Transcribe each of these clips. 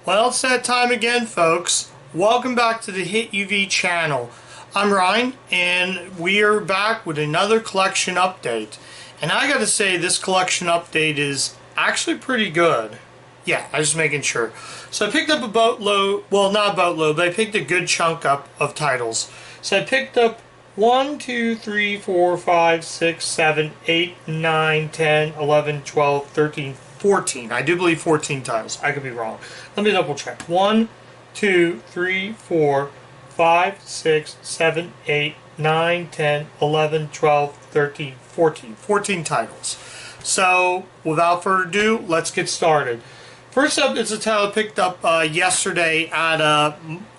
Well, it's that time again, folks. Welcome back to the Hit UV channel. I'm Ryan, and we are back with another collection update. And I gotta say, this collection update is actually pretty good. Yeah, I'm just making sure. So I picked up a boatload, well, not a boatload, but I picked a good chunk up of titles. So I picked up 1, 2, 3, 4, 5, 6, 7, 8, 9, 10, 11, 12, 13, 14. I do believe 14 titles. I could be wrong. Let me double check. 1, 2, 3, 4, 5, 6, 7, 8, 9, 10, 11, 12, 13, 14. 14 titles. So, without further ado, let's get started. First up is a title I picked up yesterday at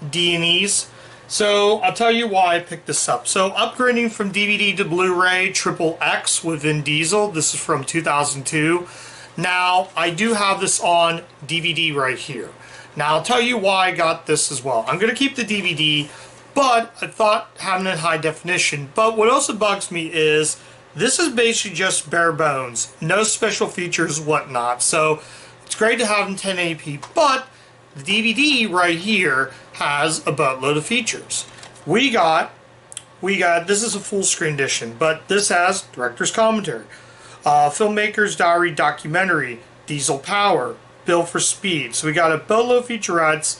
D&E's. So, I'll tell you why I picked this up. So, upgrading from DVD to Blu-ray, Triple X with Vin Diesel. This is from 2002. Now, I do have this on DVD right here. Now, I'll tell you why I got this as well. I'm going to keep the DVD, but I thought having it in high definition. But what also bugs me is this is basically just bare bones. No special features, whatnot. So, it's great to have in 1080p, but the DVD right here has a boatload of features. We got, this is a full screen edition, but this has director's commentary. Filmmaker's Diary documentary, Diesel Power, Bill for Speed. So we got a boatload of featurettes,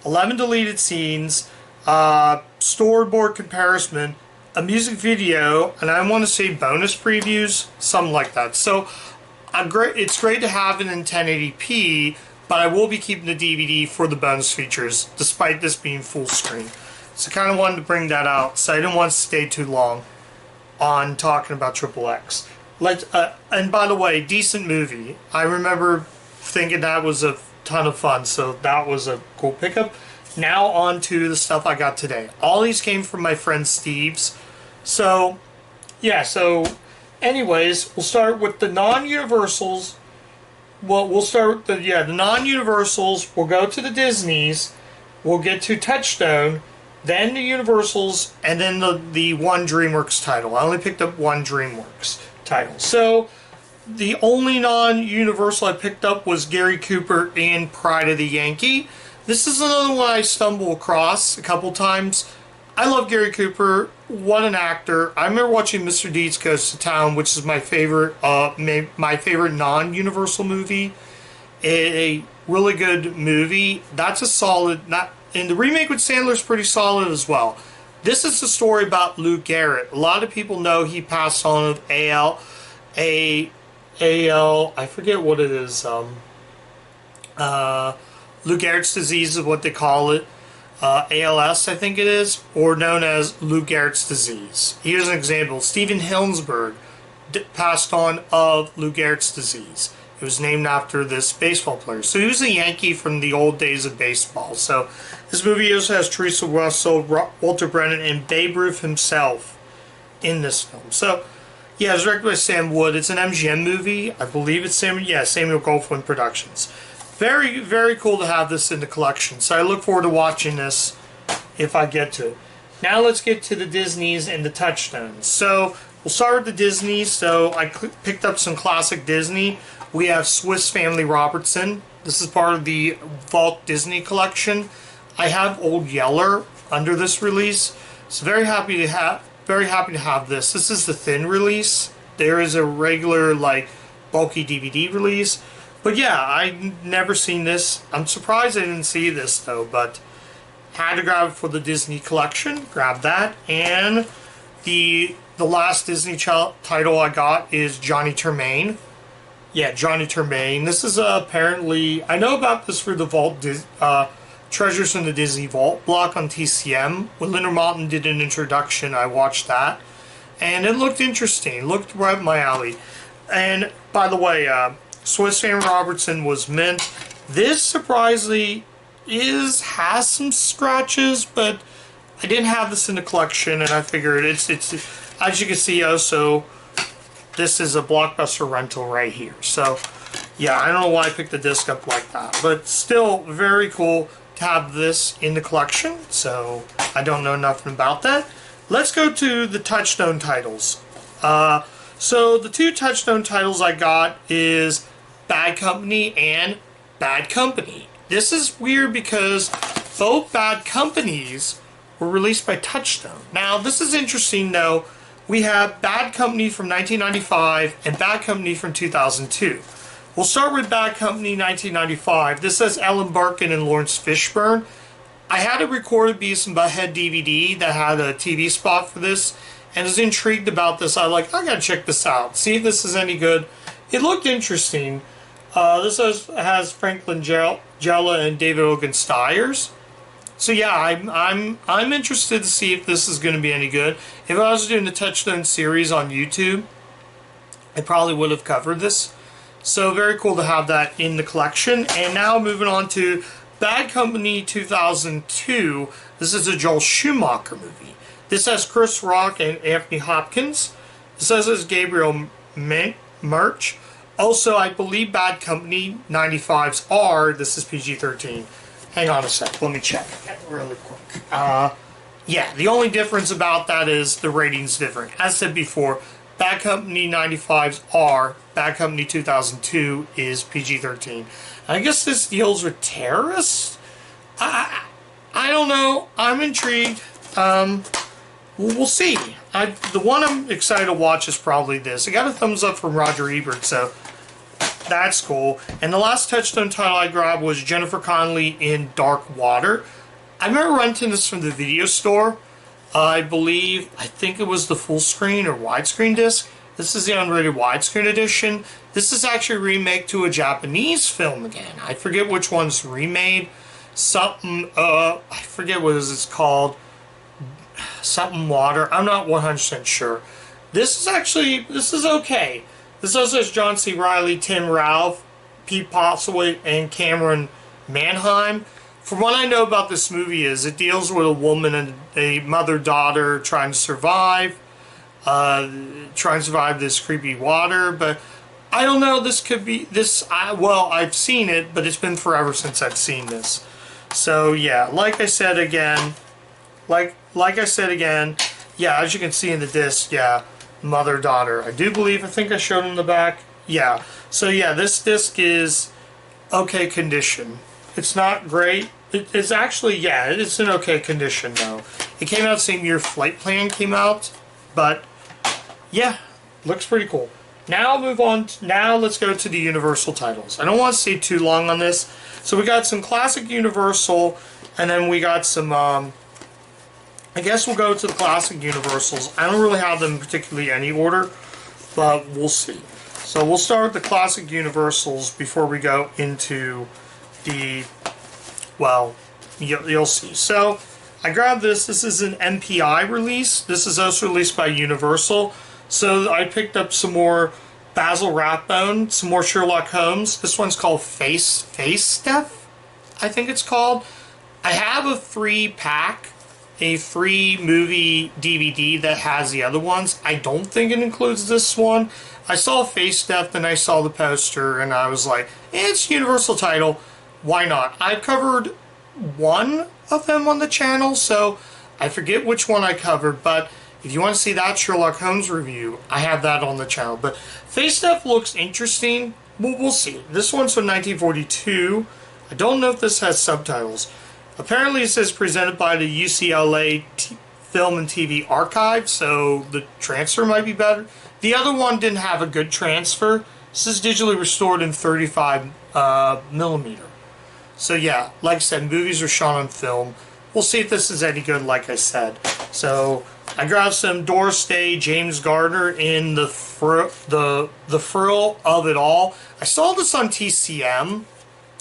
11 deleted scenes, storyboard comparison, a music video, and I want to say bonus previews, something like that. So it's great to have it in 1080p, but I will be keeping the DVD for the bonus features, despite this being full screen. So I kind of wanted to bring that out, so I didn't want to stay too long on talking about Triple X. And by the way, decent movie. I remember thinking that was a ton of fun, so that was a cool pickup. Now on to the stuff I got today. All these came from my friend Steve's. So, yeah, anyways, we'll start with the non-Universals. Well, we'll start with the non-Universals. We'll go to the Disneys. We'll get to Touchstone, then the Universals, and then the one DreamWorks title. I only picked up one DreamWorks title. So, the only non-Universal I picked up was Gary Cooper in Pride of the Yankee. This is another one I stumbled across a couple times. I love Gary Cooper. What an actor. I remember watching Mr. Deeds Goes to Town, which is my favorite non-Universal movie. A really good movie. That's a solid... And the remake with Sandler's pretty solid as well. This is the story about Lou Garrett. A lot of people know he passed on of AL, I forget what it is. Lou Gehrig's disease is what they call it. ALS, I think it is, or known as Lou Gehrig's disease. Here's an example. Steven Hillenburg passed on of Lou Gehrig's disease. It was named after this baseball player. So he was a Yankee from the old days of baseball. So this movie also has Teresa, Walter Brennan, and Babe Ruth himself in this film. So, yeah, it's directed by Sam Wood. It's an MGM movie. I believe it's Samuel Goldwyn Productions. Very, very cool to have this in the collection. So I look forward to watching this if I get to it. Now let's get to the Disneys and the Touchstones. So we'll start with the Disneys. So I picked up some classic Disney. We have Swiss Family Robertson. This is part of the Vault Disney collection. I have Old Yeller under this release. So very happy to have this. This is the thin release. There is a regular bulky DVD release. But yeah, I've never seen this. I'm surprised I didn't see this though, but had to grab it for the Disney collection. Grab that. And the last Disney title I got is Johnny Tremain. Yeah, Johnny Tremain. This is apparently... I know about this for the Vault... Treasures in the Disney Vault block on TCM. When Leonard Maltin did an introduction, I watched that. And it looked interesting. It looked right up my alley. And, by the way, Swiss Family Robertson was mint. This, surprisingly, has some scratches, but I didn't have this in the collection, and I figured it's as you can see also, this is a Blockbuster rental right here. So, yeah, I don't know why I picked the disc up like that, but still very cool to have this in the collection. So, I don't know nothing about that. Let's go to the Touchstone titles. So, the two Touchstone titles I got is Bad Company and Bad Company. This is weird because both Bad Companies were released by Touchstone. Now, this is interesting though. We have Bad Company from 1995 and Bad Company from 2002. We'll start with Bad Company 1995. This says Ellen Barkin and Lawrence Fishburne. I had a recorded Beavis and Butthead DVD that had a TV spot for this, and was intrigued about this. I gotta check this out, see if this is any good. It looked interesting. This has Franklin Jella and David Ogen Stiers. So yeah, I'm interested to see if this is going to be any good. If I was doing the Touchstone series on YouTube, I probably would have covered this. So very cool to have that in the collection. And now moving on to Bad Company 2002. This is a Joel Schumacher movie. This has Chris Rock and Anthony Hopkins. This has Gabriel Murch. Also, I believe Bad Company 95's are. This is PG-13. Hang on a sec. Let me check really quick. Yeah, the only difference about that is the rating's different. As said before, Bad Company 95's are. Bad Company 2002 is PG-13. I guess this deals with terrorists? I don't know. I'm intrigued. We'll see. The one I'm excited to watch is probably this. I got a thumbs up from Roger Ebert, so that's cool. And the last Touchstone title I grabbed was Jennifer Connelly in Dark Water. I remember renting this from the video store. I think it was the full screen or widescreen disc. This is the unrated widescreen edition. This is actually a remake to a Japanese film again. I forget which one's remade. Something, I forget what it's called. Something water. I'm not 100% sure. This is okay. This also has John C. Reilly, Tim Ralph, Pete Postlethwaite, and Cameron Manheim. From what I know about this movie is it deals with a woman and a mother-daughter trying to survive this creepy water, but I don't know, this could be, well, I've seen it, but it's been forever since I've seen this. So yeah, like I said again, yeah, as you can see in the disc, yeah, mother-daughter. I think I showed in the back. Yeah, so yeah, this disc is okay condition. It's not great. It's actually, yeah, it's in okay condition though. It came out the same year Flight Plan came out, but yeah, looks pretty cool. Now move on. Now let's go to the Universal titles. I don't want to stay too long on this. So we got some classic Universal, and then we got some, I guess we'll go to the classic Universals. I don't really have them in particularly any order, but we'll see. So we'll start with the classic Universals before we go into the, well, you'll see. So I grabbed this. This is an MPI release. This is also released by Universal. So I picked up some more Basil Rathbone, some more Sherlock Holmes. This one's called Face Stuff, I think it's called. I have a free movie DVD that has the other ones. I don't think it includes this one. I saw Face Stuff, then I saw the poster, and I was like, it's a Universal title. Why not? I've covered one of them on the channel, so I forget which one I covered, but if you want to see that Sherlock Holmes review, I have that on the channel. But Face Stuff looks interesting. We'll see. This one's from 1942. I don't know if this has subtitles. Apparently it says presented by the UCLA Film and TV Archive, so the transfer might be better. The other one didn't have a good transfer. This is digitally restored in 35 millimeter. So yeah, like I said, movies are shot on film. We'll see if this is any good, like I said. So I grabbed some Doris Day, James Gardner in the frill of it all. I saw this on TCM.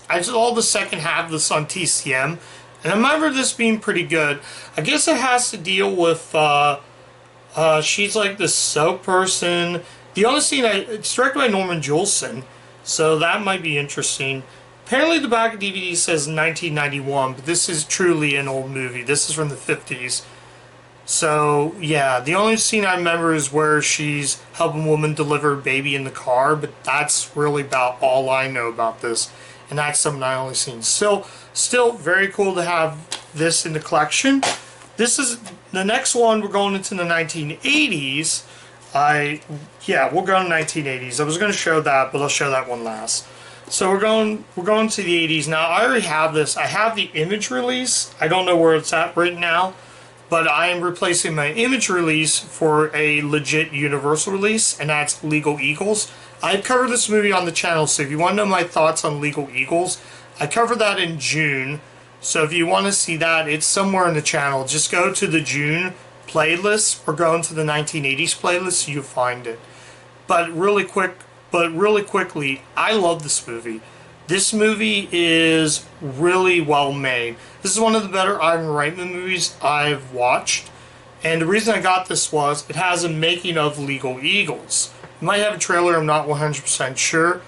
I saw the second half of this on TCM, and I remember this being pretty good. I guess it has to deal with she's like this soap person. The only scene, it's directed by Norman Jewison, so that might be interesting. Apparently the back of DVD says 1991, but this is truly an old movie. This is from the 50s. So, yeah, the only scene I remember is where she's helping a woman deliver a baby in the car, but that's really about all I know about this. And that's something I only seen. Still very cool to have this in the collection. This is the next one. We're going into the 1980s. We'll go to 1980s. I was going to show that, but I'll show that one last. So we're going to the 80s now. I already have this. I have the image release. I don't know where it's at right now, but I am replacing my image release for a legit Universal release, and that's Legal Eagles. I've covered this movie on the channel, so if you want to know my thoughts on Legal Eagles, I covered that in June. So if you want to see that, it's somewhere in the channel. Just go to the June playlist or go into the 1980s playlist, you'll find it. But really quickly, I love this movie. This movie is really well made. This is one of the better Ivan Reitman movies I've watched. And the reason I got this was it has a making of Legal Eagles. It might have a trailer, I'm not 100% sure.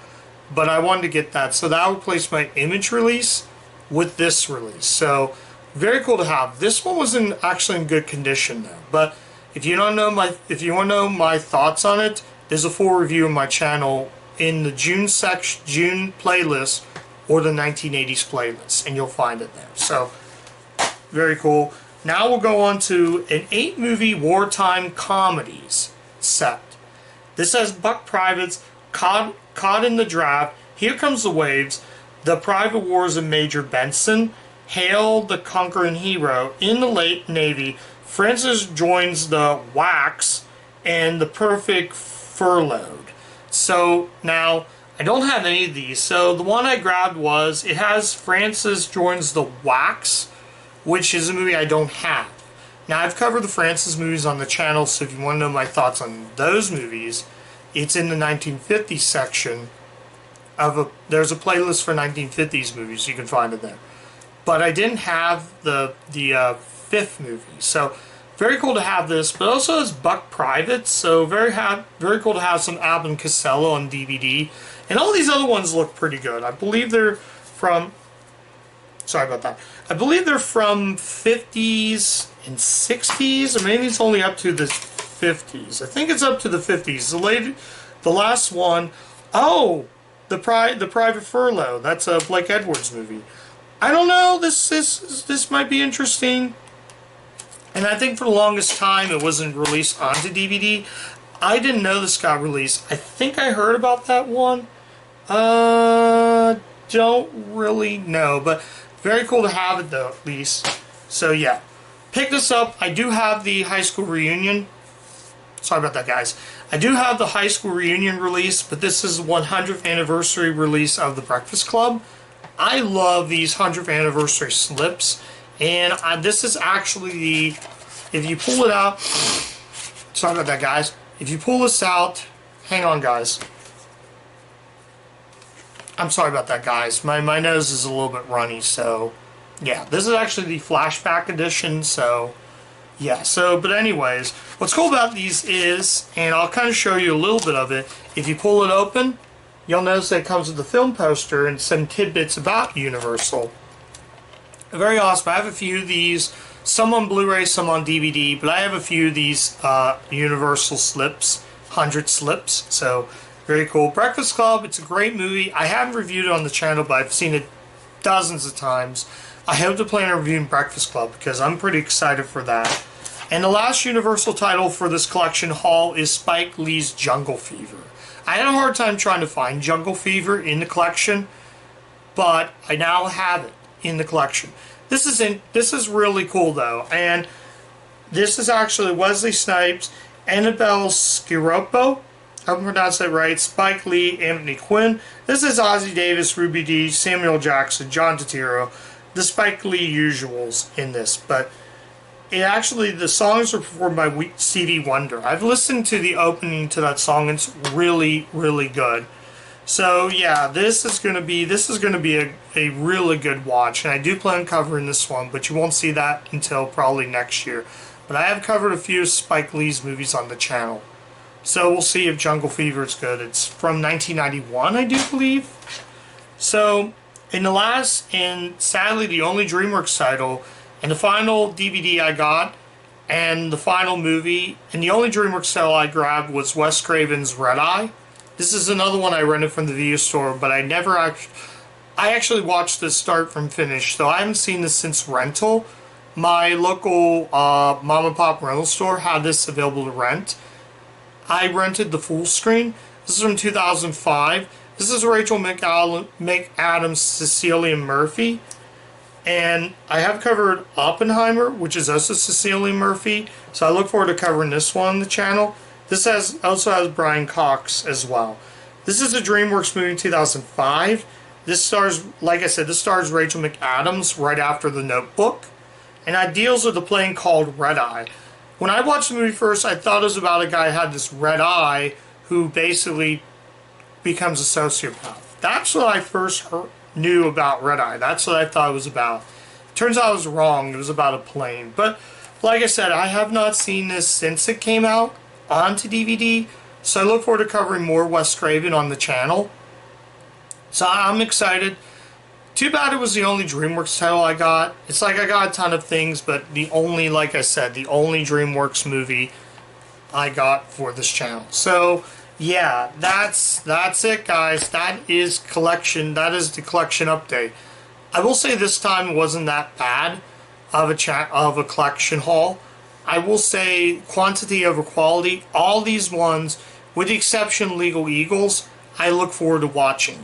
But I wanted to get that. So that would replace my image release with this release. So very cool to have. This one was actually in good condition though. But if you want to know my thoughts on it, there's a full review on my channel in the June playlist or the 1980s playlist, and you'll find it there. So very cool. Now we'll go on to an 8-movie wartime comedies set. This has Buck Privates, Caught in the Draft, Here Comes the Waves, The Private Wars of Major Benson, Hail the Conquering Hero, In the Late Navy, Francis Joins the Wax, and The Perfect Furloughed. So now I don't have any of these. So the one I grabbed it has Francis Joins the Wax, which is a movie I don't have. Now I've covered the Francis movies on the channel, so if you want to know my thoughts on those movies, it's in the 1950s section there's a playlist for 1950s movies, you can find it there. But I didn't have the fifth movie, so very cool to have this. But also has Buck Privates, so very cool to have some Abbott and Costello on DVD. And all these other ones look pretty good. I believe they're from, sorry about that, I believe they're from 50s and 60s, or maybe it's only up to the 50s. I think it's up to the 50s. The last one, oh, the Private Furlough. That's a Blake Edwards movie. I don't know. This might be interesting. And I think for the longest time it wasn't released onto DVD. I didn't know this got released. I think I heard about that one. Don't really know, but very cool to have it though, at least. So yeah, pick this up. I do have the high school reunion. Sorry about that, guys. I do have the high school reunion release, but this is the 100th anniversary release of The Breakfast Club. I love these 100th anniversary slips, and this is actually the, if you pull it out, sorry about that, guys. If you pull this out, hang on, guys. I'm sorry about that, guys. My nose is a little bit runny, so yeah. This is actually the flashback edition, so yeah. So, but anyways, what's cool about these is, and I'll kind of show you a little bit of it. If you pull it open, you'll notice that it comes with the film poster and some tidbits about Universal. Very awesome. I have a few of these, some on Blu-ray, some on DVD, but I have a few of these Universal slips, 100 slips, so very cool. Breakfast Club, it's a great movie. I haven't reviewed it on the channel, but I've seen it dozens of times. I hope to plan on reviewing Breakfast Club because I'm pretty excited for that. And the last Universal title for this collection haul is Spike Lee's Jungle Fever. I had a hard time trying to find Jungle Fever in the collection, but I now have it in the collection. This is really cool though, and this is actually Wesley Snipes, Annabelle Sciroppo, I hope I pronounced that right, Spike Lee, Anthony Quinn. This is Ozzie Davis, Ruby Dee, Samuel Jackson, John Turturro, the Spike Lee usuals in this, but the songs are performed by Stevie Wonder. I've listened to the opening to that song, and it's really, really good. So yeah, this is gonna be a really good watch, and I do plan on covering this one, but you won't see that until probably next year. But I have covered a few Spike Lee's movies on the channel, so we'll see if Jungle Fever is good. It's from 1991, I do believe. So and sadly the only DreamWorks title, and the final DVD I got, and the final movie, and the only DreamWorks title I grabbed was Wes Craven's Red Eye. This is another one I rented from the video store, but I actually watched this start from finish, so I haven't seen this since rental. My local mom and pop rental store had this available to rent. I rented the full screen. This is from 2005. This is Rachel McAdams' Cecilia Murphy. And I have covered Oppenheimer, which is also Cecilia Murphy. So I look forward to covering this one on the channel. This also has Brian Cox as well. This is a DreamWorks movie 2005. This stars, like I said, this stars Rachel McAdams right after The Notebook. And it deals with a plane called Red Eye. When I watched the movie first, I thought it was about a guy who had this red eye who basically becomes a sociopath. That's what I first knew about Red Eye. That's what I thought it was about. Turns out I was wrong. It was about a plane. But like I said, I have not seen this since it came out onto DVD. So I look forward to covering more Wes Craven on the channel. So I'm excited. Too bad it was the only DreamWorks title I got. It's like I got a ton of things, but the only, like I said, the only DreamWorks movie I got for this channel. So yeah, that's it, guys. That is the collection update. I will say this time it wasn't that bad of a collection haul. I will say quantity over quality. All these ones, with the exception of Legal Eagles, I look forward to watching.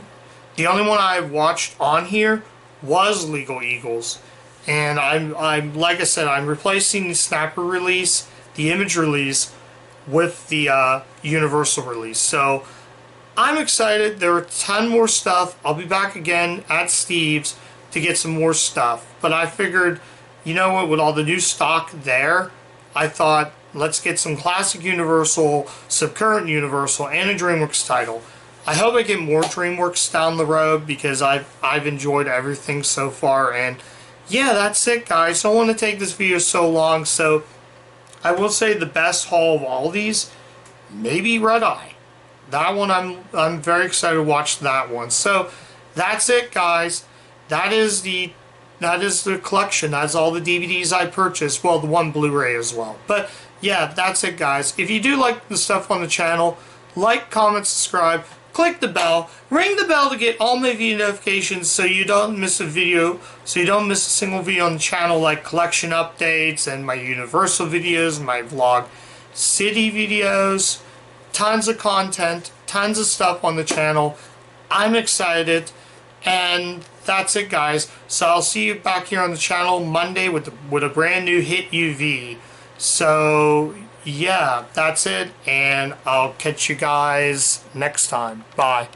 The only one I've watched on here was Legal Eagles, and I'm like I said, I'm replacing the Snapper release, the Image release, with the Universal release. So I'm excited. There are a ton more stuff. I'll be back again at Steve's to get some more stuff. But I figured, you know what, with all the new stock there, I thought let's get some classic Universal, some current Universal, and a DreamWorks title. I hope I get more DreamWorks down the road because I've enjoyed everything so far. And yeah, that's it, guys. I don't want to take this video so long, so I will say the best haul of all these, maybe Red Eye. That one I'm very excited to watch that one. So that's it, guys. That is the collection. That's all the DVDs I purchased. Well, the one Blu-ray as well. But yeah, that's it, guys. If you do like the stuff on the channel, like, comment, subscribe, click the bell, ring the bell to get all my video notifications so you don't miss a video, so you don't miss a single video on the channel, like collection updates and my Universal videos, my Vlog City videos, tons of content, tons of stuff on the channel. I'm excited, and that's it, guys. So I'll see you back here on the channel Monday with a brand new Hit UV. So yeah, that's it, and I'll catch you guys next time. Bye.